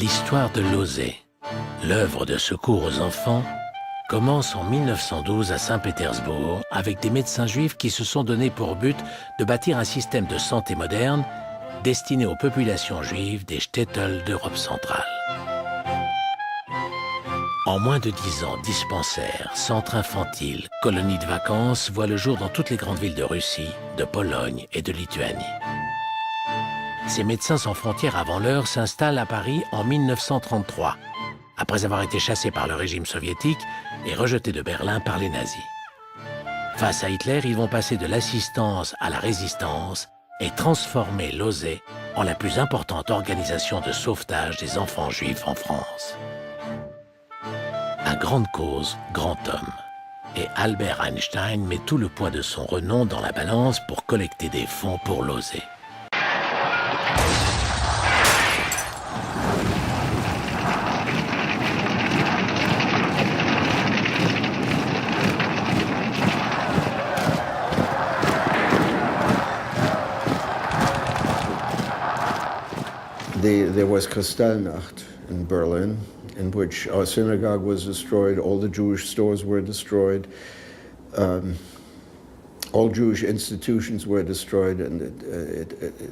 L'histoire de Losay, l'œuvre de secours aux enfants, commence en 1912 à Saint-Pétersbourg avec des médecins juifs qui se sont donnés pour but de bâtir un système de santé moderne destiné aux populations juives des shtetls d'Europe centrale. En moins de 10 ans, dispensaires, centres infantiles, colonies de vacances voient le jour dans toutes les grandes villes de Russie, de Pologne et de Lituanie. Ces médecins sans frontières avant l'heure s'installent à Paris en 1933, après avoir été chassés par le régime soviétique et rejetés de Berlin par les nazis. Face à Hitler, ils vont passer de l'assistance à la résistance et transformer Losay en la plus importante organisation de sauvetage des enfants juifs en France. À grande cause, grand homme. Et Albert Einstein met tout le poids de son renom dans la balance pour collecter des fonds pour Losay. There was Kristallnacht in Berlin, in which our synagogue was destroyed, all the Jewish stores were destroyed, all Jewish institutions were destroyed, and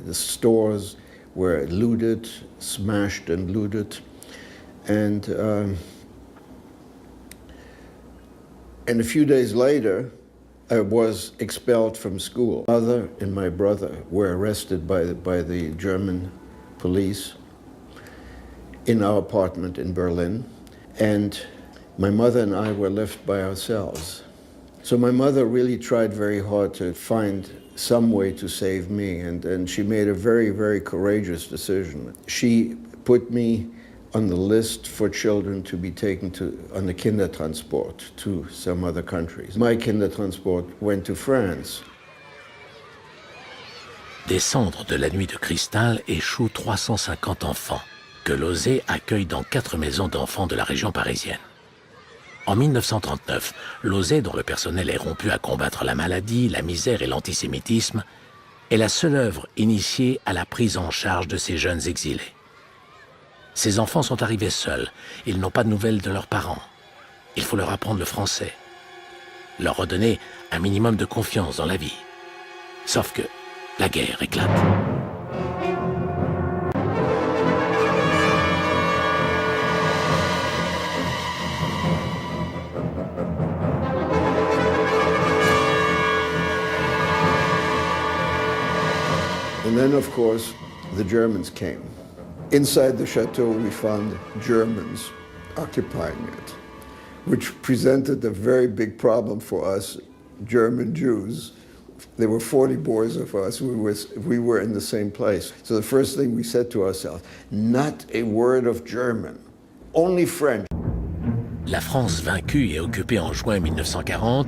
the stores were looted, smashed and looted. And a few days later, I was expelled from school. My mother and my brother were arrested by the German police in our apartment in Berlin, and my mother and I were left by ourselves. So my mother really tried very hard to find some way to save me, and she made a very, very courageous decision. She put me on the list for children to be taken on the Kindertransport to some other countries. My Kindertransport went to France. Des cendres de la nuit de cristal échouent 350 enfants, que Losay accueille dans 4 maisons d'enfants de la région parisienne. En 1939, Losay, dont le personnel est rompu à combattre la maladie, la misère et l'antisémitisme, est la seule œuvre initiée à la prise en charge de ces jeunes exilés. Ces enfants sont arrivés seuls, ils n'ont pas de nouvelles de leurs parents. Il faut leur apprendre le français, leur redonner un minimum de confiance dans la vie. Sauf que la guerre éclate. And then, of course, the Germans came. Inside the chateau, we found Germans occupying it, which presented a very big problem for us German Jews. There were 40 boys of us. We were in the same place. So the first thing we said to ourselves, not a word of German, only French. La France vaincue et occupée en juin 1940,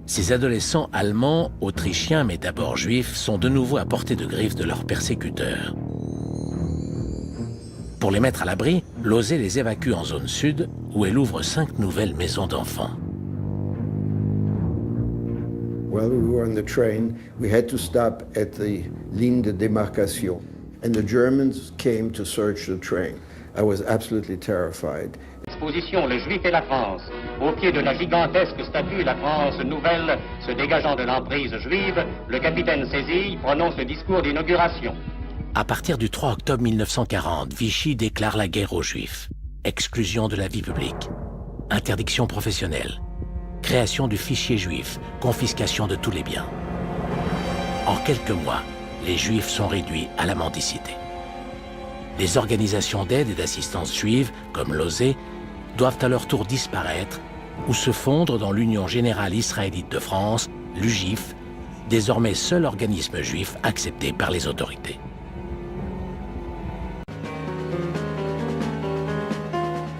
ces adolescents allemands, autrichiens mais d'abord juifs, sont de nouveau à portée de griffes de leurs persécuteurs. Pour les mettre à l'abri, Losay les évacue en zone sud, où elle ouvre 5 nouvelles maisons d'enfants. While we were on the train, we had to stop at the ligne de démarcation, and the Germans came to search the train. I was absolutely terrified. Exposition Le Juif et la France. Au pied de la gigantesque statue La France nouvelle se dégageant de l'emprise juive, le capitaine Sézille prononce le discours d'inauguration. À partir du 3 octobre 1940, Vichy déclare la guerre aux Juifs. Exclusion de la vie publique, interdiction professionnelle, création du fichier juif, confiscation de tous les biens. En quelques mois, les Juifs sont réduits à la mendicité. Les organisations d'aide et d'assistance juive, comme Losay, doivent à leur tour disparaître ou se fondre dans l'Union générale israélite de France, l'UGIF, désormais seul organisme juif accepté par les autorités.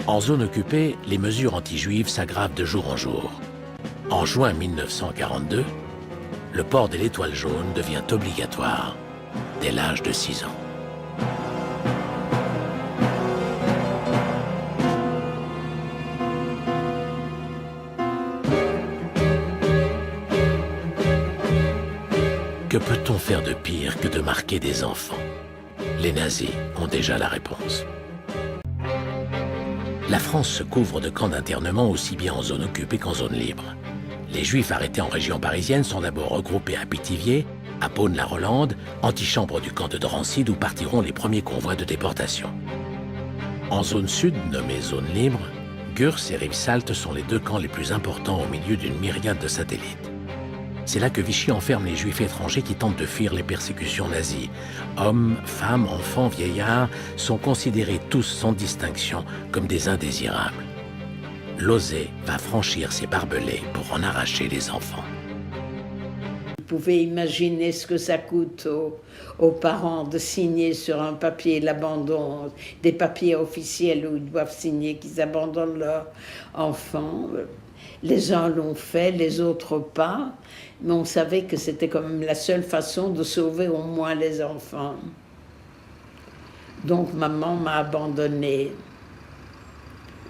En zone occupée, les mesures anti-juives s'aggravent de jour en jour. En juin 1942, le port de l'étoile jaune devient obligatoire dès l'âge de 6 ans. Que peut-on faire de pire que de marquer des enfants? Les nazis ont déjà la réponse. La France se couvre de camps d'internement aussi bien en zone occupée qu'en zone libre. Les Juifs arrêtés en région parisienne sont d'abord regroupés à Pithiviers, à Beaune-la-Rolande, antichambre du camp de Drancy d'où partiront les premiers convois de déportation. En zone sud, nommée zone libre, Gurs et Rivesaltes sont les deux camps les plus importants au milieu d'une myriade de satellites. C'est là que Vichy enferme les Juifs étrangers qui tentent de fuir les persécutions nazies. Hommes, femmes, enfants, vieillards sont considérés tous sans distinction comme des indésirables. Losey va franchir ses barbelés pour en arracher les enfants. Vous pouvez imaginer ce que ça coûte aux parents de signer sur un papier l'abandon, des papiers officiels où ils doivent signer qu'ils abandonnent leur enfant. Les uns l'ont fait, les autres pas, mais on savait que c'était quand même la seule façon de sauver au moins les enfants. Donc maman m'a abandonnée.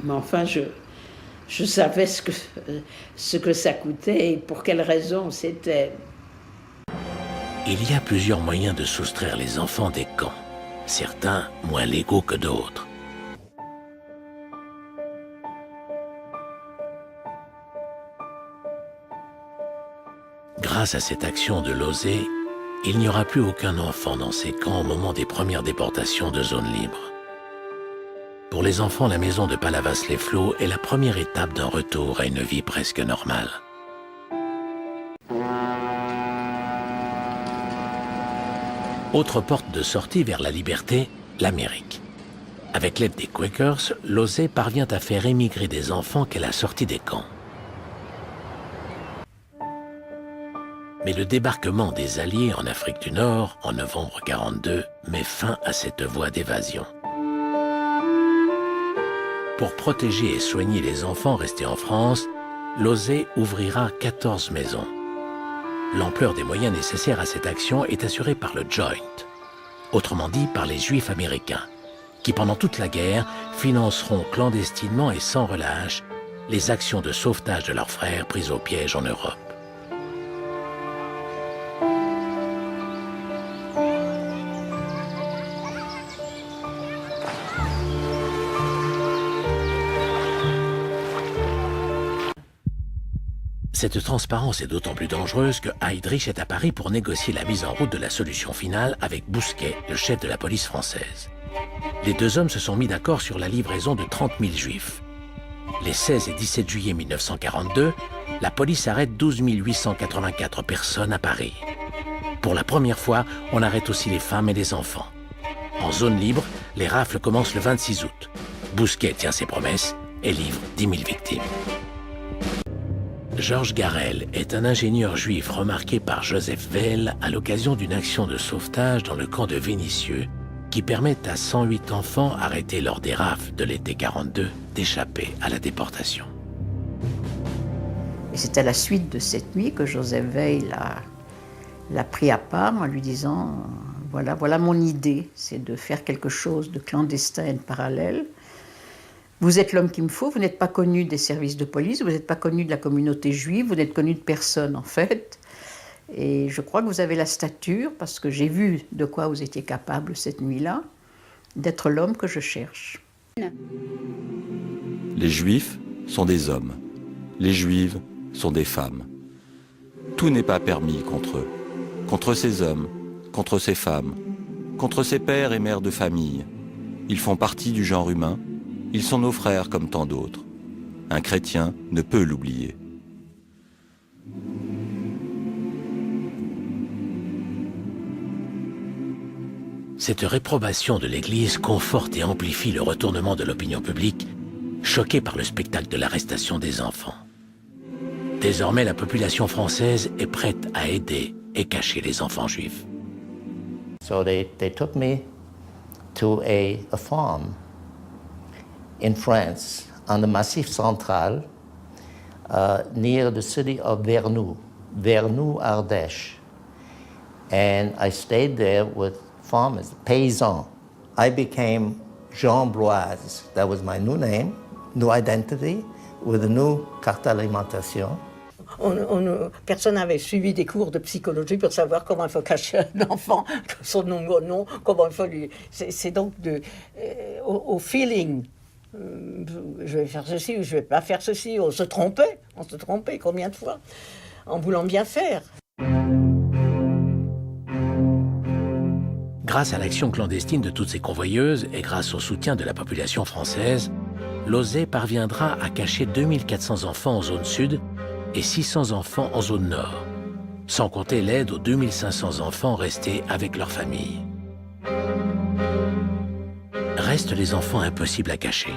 Mais enfin, je savais ce que ça coûtait et pour quelle raison c'était. Il y a plusieurs moyens de soustraire les enfants des camps, certains moins légaux que d'autres. Grâce à cette action de Losey, il n'y aura plus aucun enfant dans ces camps au moment des premières déportations de zones libres. Pour les enfants, la maison de Palavas-les-Flots est la première étape d'un retour à une vie presque normale. Autre porte de sortie vers la liberté, l'Amérique. Avec l'aide des Quakers, Losey parvient à faire émigrer des enfants qu'elle a sortis des camps. Mais le débarquement des Alliés en Afrique du Nord, en novembre 1942, met fin à cette voie d'évasion. Pour protéger et soigner les enfants restés en France, Losey ouvrira 14 maisons. L'ampleur des moyens nécessaires à cette action est assurée par le Joint, autrement dit par les Juifs américains, qui pendant toute la guerre financeront clandestinement et sans relâche les actions de sauvetage de leurs frères pris au piège en Europe. Cette transparence est d'autant plus dangereuse que Heydrich est à Paris pour négocier la mise en route de la solution finale avec Bousquet, le chef de la police française. Les deux hommes se sont mis d'accord sur la livraison de 30 000 juifs. Les 16 et 17 juillet 1942, la police arrête 12 884 personnes à Paris. Pour la première fois, on arrête aussi les femmes et les enfants. En zone libre, les rafles commencent le 26 août. Bousquet tient ses promesses et livre 10 000 victimes. Georges Garel est un ingénieur juif remarqué par Joseph Weil à l'occasion d'une action de sauvetage dans le camp de Vénissieux qui permet à 108 enfants arrêtés lors des rafles de l'été 42 d'échapper à la déportation. Et c'est à la suite de cette nuit que Joseph Weil l'a pris à part en lui disant « Voilà mon idée, c'est de faire quelque chose de clandestin et de parallèle. Vous êtes l'homme qu'il me faut, vous n'êtes pas connu des services de police, vous n'êtes pas connu de la communauté juive, vous n'êtes connu de personne en fait. Et je crois que vous avez la stature, parce que j'ai vu de quoi vous étiez capable cette nuit-là, d'être l'homme que je cherche. » Les Juifs sont des hommes. Les Juives sont des femmes. Tout n'est pas permis contre eux. Contre ces hommes, contre ces femmes, contre ces pères et mères de famille. Ils font partie du genre humain. Ils sont nos frères comme tant d'autres. Un chrétien ne peut l'oublier. Cette réprobation de l'Église conforte et amplifie le retournement de l'opinion publique, choquée par le spectacle de l'arrestation des enfants. Désormais, la population française est prête à aider et cacher les enfants juifs. So they took me to a farm in France, on the Massif Central, near the city of Vernoux, Ardèche. And I stayed there with farmers, paysans. I became Jean Bloise. That was my new name, new identity, with a new carte d'alimentation. Personne n'avait suivi des cours de psychologie pour savoir comment il faut cacher un enfant, son nom, comment il faut lui... C'est donc au feeling je vais faire ceci ou je ne vais pas faire ceci. On se trompait combien de fois, en voulant bien faire. Grâce à l'action clandestine de toutes ces convoyeuses et grâce au soutien de la population française, l'OSER parviendra à cacher 2400 enfants en zone sud et 600 enfants en zone nord, sans compter l'aide aux 2500 enfants restés avec leur famille. Restent les enfants impossibles à cacher,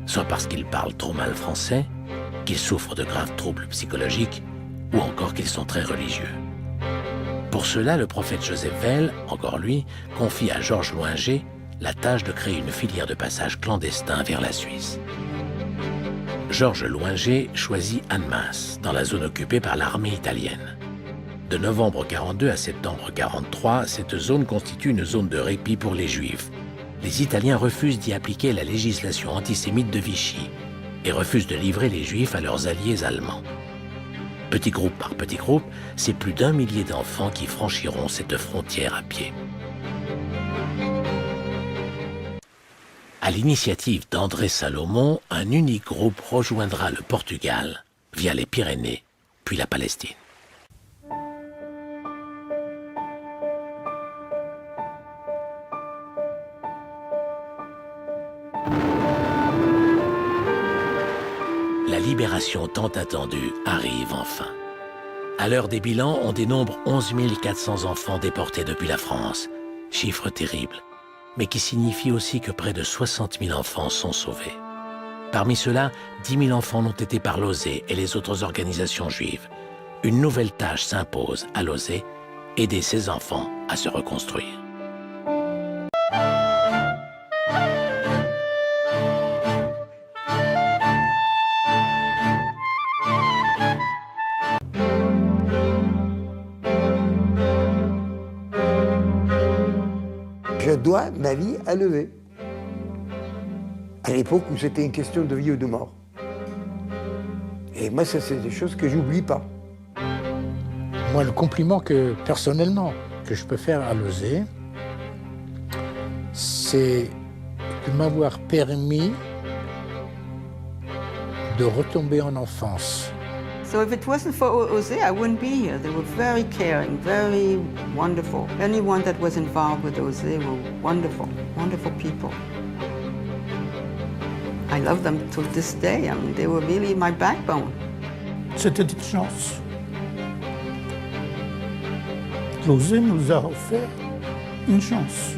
soit parce qu'ils parlent trop mal français, qu'ils souffrent de graves troubles psychologiques ou encore qu'ils sont très religieux. Pour cela, le prophète Joseph Weil, encore lui, confie à Georges Loinger la tâche de créer une filière de passage clandestin vers la Suisse. Georges Loinger choisit Annemasse, dans la zone occupée par l'armée italienne. De novembre 42 à septembre 43, cette zone constitue une zone de répit pour les Juifs. Les Italiens refusent d'y appliquer la législation antisémite de Vichy et refusent de livrer les Juifs à leurs alliés allemands. Petit groupe par petit groupe, c'est plus d'1 millier d'enfants qui franchiront cette frontière à pied. À l'initiative d'André Salomon, un unique groupe rejoindra le Portugal via les Pyrénées, puis la Palestine. La libération tant attendue arrive enfin. À l'heure des bilans, on dénombre 11 400 enfants déportés depuis la France. Chiffre terrible, mais qui signifie aussi que près de 60 000 enfants sont sauvés. Parmi ceux-là, 10 000 enfants l'ont été par l'OSER et les autres organisations juives. Une nouvelle tâche s'impose à l'OSER, aider ces enfants à se reconstruire. Je dois ma vie à l'OSER. À l'époque où c'était une question de vie ou de mort. Et moi, ça, c'est des choses que j'oublie pas. Moi, le compliment que, personnellement, que je peux faire à l'OSER, c'est de m'avoir permis de retomber en enfance. So if it wasn't for OSER, I wouldn't be here. They were very caring, very wonderful. Anyone that was involved with OSER were wonderful, wonderful people. I love them to this day. I mean, they were really my backbone. C'était une chance. L'OSER nous a offert une chance.